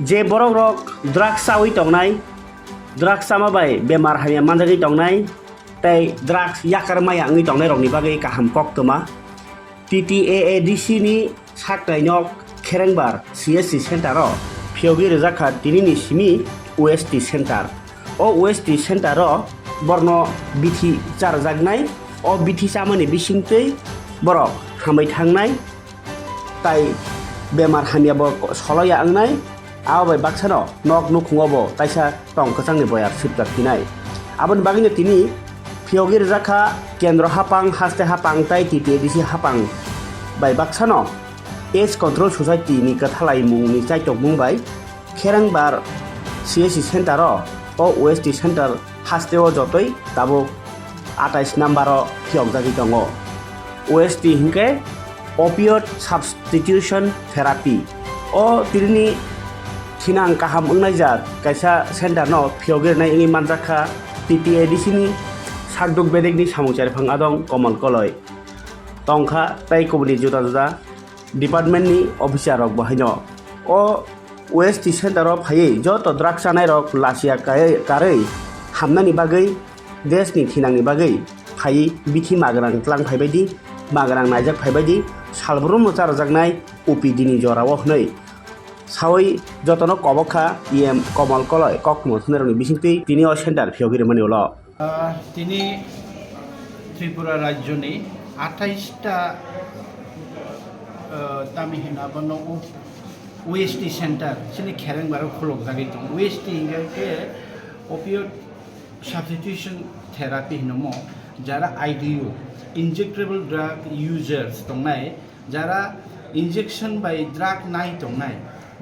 जे borok rok drugs sawi tongnai drugs sama bai bemar hamya manjagi tongnai tei drugs yakar maya ngi tongnai rok ni bagai kaham kok toma TTAADC ni saknai nok Kherengbar CSC center ro phiogi rejaka tinini simi OST center o OST center ro borno bithi charjagnai o bithi samani bisingtei borok hamai thangnai tai bemar hamya bo soloya angnai abai baksano nok nukhungobo kaisa tong kachangni boyar sipjak tinai aboni bagini tini phiogi rejaka kendro hapang haste hapang tai TTADC hapang bai baksano Age Control Society ni kathalai mung ni chaitok mung bai Kherengbar CSC center ro o OST center hasteo jotoi tabo 28 number ro phiogjagi tongo OST hingke opioid substitution therapy o tirini thinang kaham ungnai jat kaisa center no phiogirnai ingi manjaka TTADC ni sakduk bedek ni samungchari phang adong komal koloi tongkha tai kubuni juda juda department ni officer rok bahino o OST center ro phai joto drugs anai rok lasia karei hamnani bagai desh ni thinang ni bagai phai bithi magrang tlang phai baidi magrang najak phai baidi salbrum charjagnai OPD ni jorao hnei sawi jotono kobokha komal koloi kokmo thneroni bisingtei tini o center phiogire mani ulo তিনি ত্রিপুরা রাজ্য নেই 28টা তামিহিনা বনো OST centre সিনি খেরেংবারও খোলক জায়গায় দं OST হিংকে অপিওড substitution therapy হিনমো যারা আইডিইউ injectable drug users দंनाय যারা injection by drug নাই দंनाय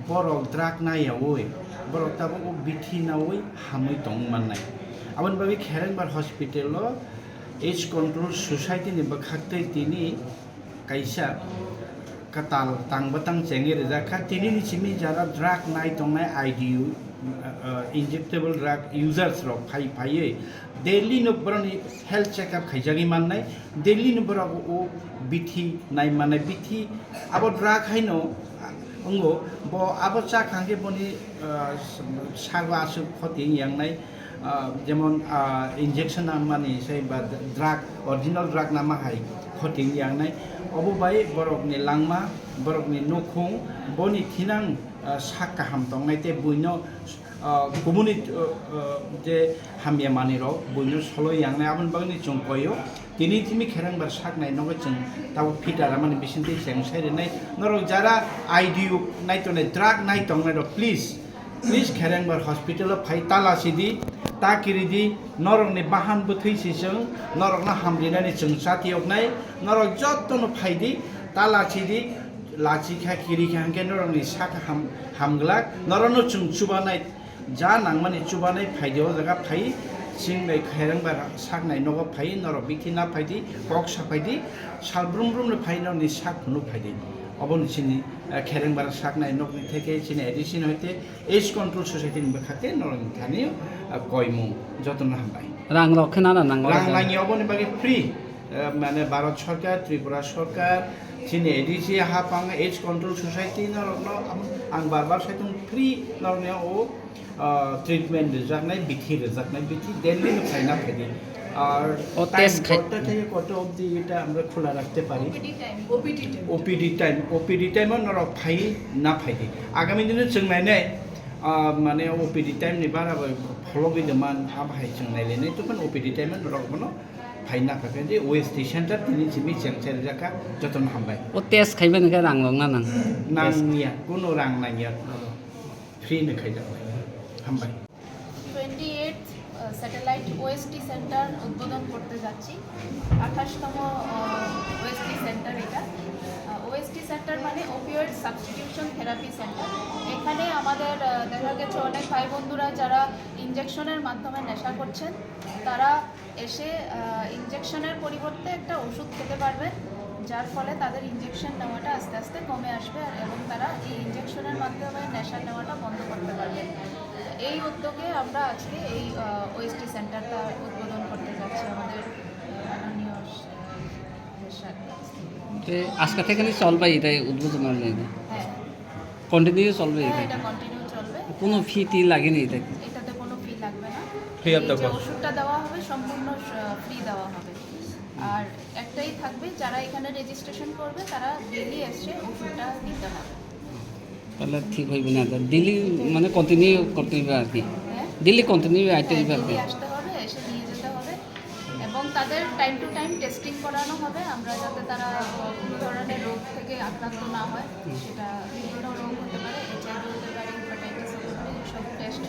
বরক drug নাইয়াওই বরক তাবো বিথি নাওই হাमै दं माननाय abon bagi Kherengbar hospital lo age control society ni bakhaktei tini kaisa katal tangbatang chengi rejaka tini ni chimi jara drug nai tongnai IDU injectable drug users ro phai daily no broni health check up khaijagi mannai daily no bra o bithi nai manai bithi abo drug haino ongo bo abo cha khangge boni sarwa asu khoti yangnai যেমন injection মানে সেই বা drug original drug নামা high খতিং ইয়াংনাই অববাই বরকনি লাংমা বরকনি নখুং বনি থিনাং সাক কাহাম দंनायते बुइनो गुबुनि जे हामिया मानिरो बुइनो सलो यांगनाय आबन बागनि चंकयो तिनि तिमि खेरेंबार साकनाय नगो जों ताबो फिटारा माने बिसिनते सेंसाइरेनाय नरो जारा आइडियु नाइतने ड्राग नाइ दंनाय please Kherengbar hospital phai talasidi takiridi norok ni bahan buthaisising norok na hamlinani chung satioknai norok jottono phaidi talasidi lachi kha kiri khangke norok ni saka hamglak norono chung chubanai ja nangmani chubanai phaideo jaga phai singnai Kherengbar saknai nogo phai norok bikina phaidi kok saphaidi salbrum ni phai ni sak nu phaidi অবনি চিনি Kherengbar saknai nokni থেকে চিনি addition হইতে age control society নিবে খাতে নরং Thani কয়মু যতন হামবাই রাং রক্ষনা না রাং লাঙি অবনি বাকি ফ্রি মানে ভারত সরকার ত্রিপুরা সরকার চিনি এডিসি হাপাং এজ কন্ট্রোল সোসাইটি নরং আং বারবার সাইতুং ফ্রি নরং ও ট্রিটমেন্ট রেজাকনাই বিথি দিল্লি নো ফাইনা ফেদি আর ও টেস্ট করতে থেকে কত অবধি এটা আমরা খোলা রাখতে পারি ওপিডি টাইম নর ফাই না ফাইদি আগামী দিনে जों नायनाय माने ओपिडि टाइम नि बारा फलो गइदमान हाबाहाय जों नायलायनाय तखन ओपिडि टाइम नरक बनो फाइ ना फाइदि ओएसटी सेंटर तिनि जिमि चेंचेर जाका जतन हामबाय ओ टेस्ट खाइबा नका रां लं ना नांनिया कोनो रां नांगिया फ्री नो खाइजाबाय हामबाय 28 স্যাটেলাইট ওএসটি সেন্টার উদ্বোধন করতে যাচ্ছি 28তম ওএসটি সেন্টার এটা ওএসটি সেন্টার মানে ওপিওয়েড সাবস্টিটিউশন থেরাপি সেন্টার এখানে আমাদের দেখা গেছে অনেক ভাই বন্ধুরা যারা ইনজেকশনের মাধ্যমে নেশা করছেন তারা এসে ইনজেকশনের পরিবর্তে একটা ওষুধ খেতে পারবেন যার ফলে তাদের ইনজেকশন নেওয়াটা আস্তে আস্তে কমে আসবে এবং তারা এই ইনজেকশনের মাধ্যমে নেশা নেওয়াটা বন্ধ করতে পারবে এই উদ্যোগে আমরা আজকে এই ওএসটি সেন্টারটা উদ্বোধন করতে যাচ্ছি আমাদের মাননীয় আজকে থেকে চলবে এটাই উদ্বোধন হ্যাঁ কন্টিনিউ চলবে এটা কন্টিনিউ চলবে কোনো ফি লাগেনি এটা? এটাতে কোনো ফি লাগবে না। Free of the এই যে cost. ওষুধটা দেওয়া হবে সম্পূর্ণ ফ্রি দেওয়া হবে। আর একটাই থাকবে, যারা এখানে রেজিস্ট্রেশন করবে তারা ডেলি এসে ওষুধটা নিতে হবে। তাহলে ঠিক হইবে না, ডেলি মানে কন্টিনিউ করতে হইবে আর কি, হ্যাঁ, ডেলি কন্টিনিউ আইতে হইবে আর কি। ডেলি আসতে হবে, এসে নিয়ে যেতে হবে এবং তাদের টাইম টু টাইম টেস্টিং করানো হবে, আমরা যাতে তারা কোনো ধরনের রোগ থেকে আক্রান্ত না হয়। সেটা বিভিন্ন রোগ হতে পারে, HIV হতে পারে, হেপাটাইটিস হতে পারে, সব টেস্ট